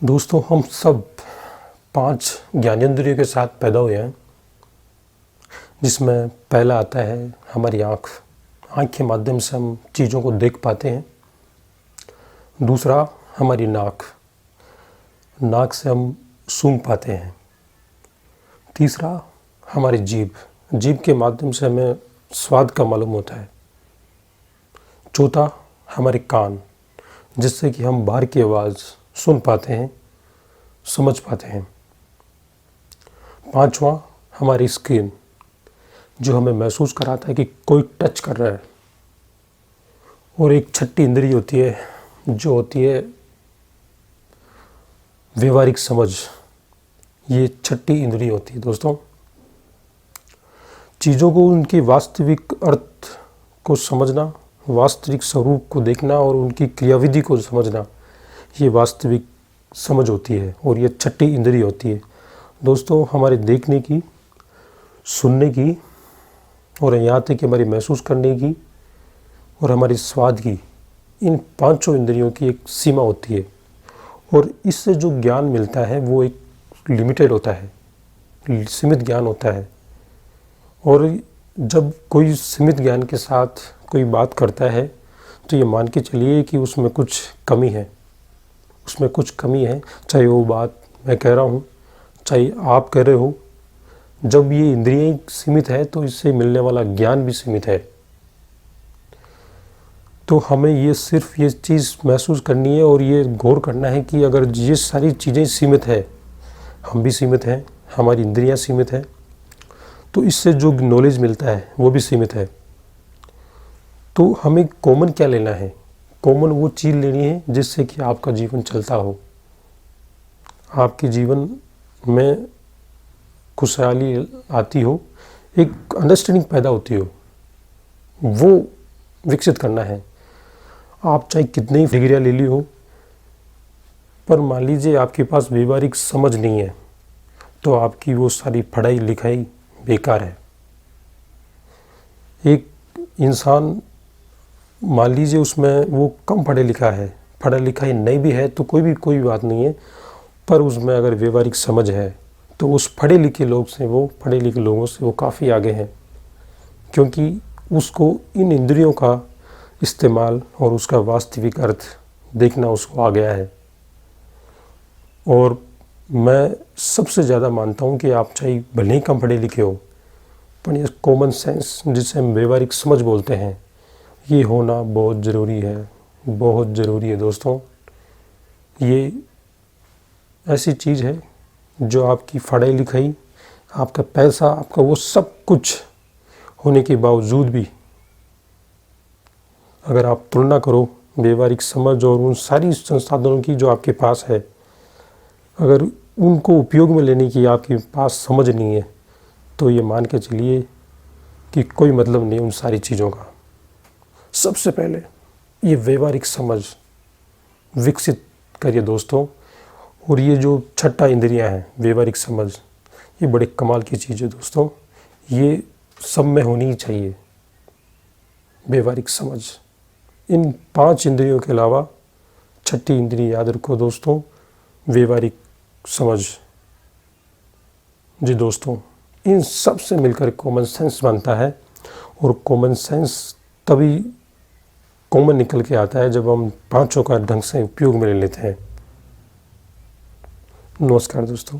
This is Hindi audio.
दोस्तों, हम सब 5 ज्ञानेंद्रियों के साथ पैदा हुए हैं, जिसमें पहला आता है हमारी आँख। आँख के माध्यम से हम चीज़ों को देख पाते हैं। दूसरा हमारी नाक। नाक से हम सूंघ पाते हैं। तीसरा हमारी जीभ। जीभ के माध्यम से हमें स्वाद का मालूम होता है। चौथा हमारे कान, जिससे कि हम बाहर की आवाज़ सुन पाते हैं, समझ पाते हैं। पांचवा हमारी स्किन, जो हमें महसूस कराता है कि कोई टच कर रहा है। और एक छठी इंद्री होती है, जो होती है व्यवहारिक समझ। ये छठी इंद्री होती है दोस्तों। चीज़ों को उनके वास्तविक अर्थ को समझना, वास्तविक स्वरूप को देखना और उनकी क्रियाविधि को समझना, ये वास्तविक समझ होती है और ये छठी इंद्री होती है दोस्तों। हमारे देखने की, सुनने की और यहाँ तक कि हमारी महसूस करने की और हमारी स्वाद की, इन पांचों इंद्रियों की एक सीमा होती है। और इससे जो ज्ञान मिलता है वो एक लिमिटेड होता है, सीमित ज्ञान होता है। और जब कोई सीमित ज्ञान के साथ कोई बात करता है तो ये मान के चलिए कि उसमें कुछ कमी है, उसमें कुछ कमी है। चाहे वो बात मैं कह रहा हूँ, चाहे आप कह रहे हो। जब ये इंद्रियाँ सीमित है तो इससे मिलने वाला ज्ञान भी सीमित है। तो हमें ये सिर्फ ये चीज़ महसूस करनी है और ये गौर करना है कि अगर ये सारी चीज़ें सीमित है, हम भी सीमित हैं, हमारी इंद्रियाँ सीमित है, तो इससे जो नॉलेज मिलता है वो भी सीमित है। तो हमें कॉमन क्या लेना है? कॉमन वो चीज़ लेनी है जिससे कि आपका जीवन चलता हो, आपके जीवन में खुशहाली आती हो, एक अंडरस्टैंडिंग पैदा होती हो, वो विकसित करना है। आप चाहे कितनी ही डिग्रियाँ ले ली हो, पर मान लीजिए आपके पास व्यवहारिक समझ नहीं है, तो आपकी वो सारी पढ़ाई लिखाई बेकार है। एक इंसान मान लीजिए उसमें वो कम पढ़ा लिखा है, पढ़ा लिखा ही नहीं भी है तो कोई बात नहीं है, पर उसमें अगर व्यवहारिक समझ है तो उस पढ़े लिखे लोगों से वो काफ़ी आगे हैं, क्योंकि उसको इन इंद्रियों का इस्तेमाल और उसका वास्तविक अर्थ देखना उसको आ गया है। और मैं सबसे ज़्यादा मानता हूँ कि आप चाहे भले ही कम पढ़े लिखे हो, पर ये कॉमन सेंस, जिसे हम व्यवहारिक समझ बोलते हैं, ये होना बहुत ज़रूरी है, बहुत ज़रूरी है दोस्तों। ये ऐसी चीज़ है जो आपकी पढ़ाई लिखाई, आपका पैसा, आपका वो सब कुछ होने के बावजूद भी अगर आप तुलना करो व्यवहारिक समझ और उन सारी संसाधनों की जो आपके पास है, अगर उनको उपयोग में लेने की आपके पास समझ नहीं है, तो ये मान के चलिए कि कोई मतलब नहीं उन सारी चीज़ों का। सबसे पहले ये व्यवहारिक समझ विकसित करिए दोस्तों। और ये जो छठा इंद्रियां हैं, व्यवहारिक समझ, ये बड़े कमाल की चीज़ है दोस्तों। ये सब में होनी ही चाहिए व्यवहारिक समझ। इन 5 इंद्रियों के अलावा छठी इंद्रिय याद रखो दोस्तों, व्यवहारिक समझ। जी दोस्तों, इन सब से मिलकर कॉमन सेंस बनता है, और कॉमन सेंस तभी कॉमन निकल के आता है जब हम पांचों का ढंग से उपयोग में ले लेते हैं। नमस्कार दोस्तों।